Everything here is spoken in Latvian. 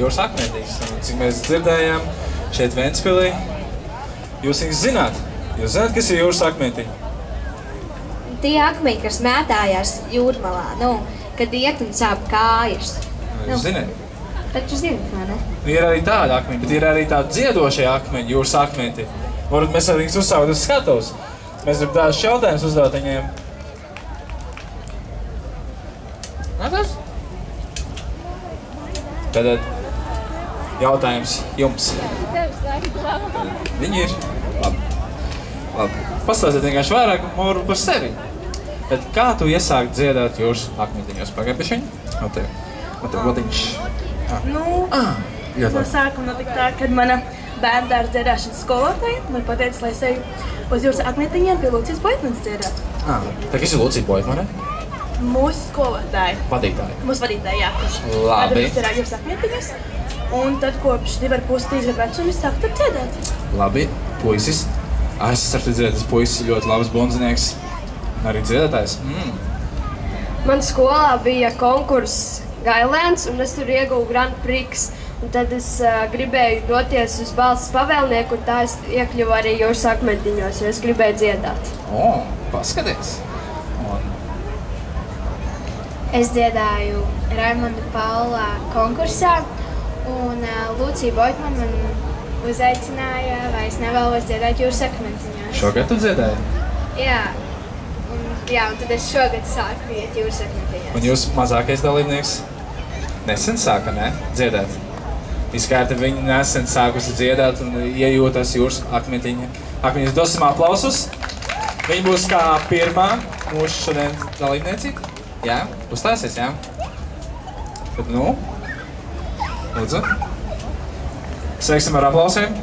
Jūras akmeņus. Cik mēs dzirdējām šeit Ventspilī, jūs viņus zināt. Jūs zināt, kas ir jūras akmeņi? Tie akmeņi, kas mētājās jūrmalā, kad iet un sāp kājas. Jūs zināt? Taču zināt, vai ne? Ir arī tādi akmeņi, bet ir arī tādi dziedošie akmeņi, jūras akmeņi. Varbūt mēs arī viņus uzsaukt uz skatuves. Mēs varam tādus jautājumus uzdot viņiem. Nāc? Tad jautājums jums. Viņi ir. Labi. Pastāstiet vienkārši vairāk par sevi. Tad kā tu iesāki dziedāt jūras akmentiņos? Pagaidiņš? Matē vodiņš. No sākuma notika tā, kad mana bērndārza dziedāšanas skolotāja man pateica, lai es eju uz jūras akmentiņiem pie Lūcijas Boitmanas dziedāt. Tā kas ir Lūcija Boitmane? Mūsu skolotāja. Vadītāja. Mūsu vadītāja, jā. Labi. Tad es jūras akmentiņus. Un tad kopš 2,5–3 gadu vecuma es sāku tur dziedāt. Labi, puisis. Es esmu dziedātas puisis, ļoti labs bonzinieks. Arī dziedātājs. Man skolā bija konkurss Gailēns, un es tur ieguvu Grand Prix. Un tad es gribēju doties uz balss pavēlnieku, un tā es iekļuvu arī jūras akmentiņos, jo es gribēju dziedāt. Paskaties! Es dziedāju Raimonda Paulā konkursā, un Lūcija Boitmane man uzaicināja, vai es nevēlos dziedāt jūras akmentiņos. Šogad tu dziedāji? Jā, un tad es šogad sāku iet jūras akmentiņos. Un jūs mazākais dalībnieks nesen sāka, ne? Dziedāt? Izkārti viņi nesen sākusi dziedāt un iejūtas jūras akmentiņas. Dosim aplausus. Viņi būs kā pirmā mūsu šodien dalībnieci. Jā? Uzstāsies, jā? Tad lūdzu. Sveiksim ar aplausiem.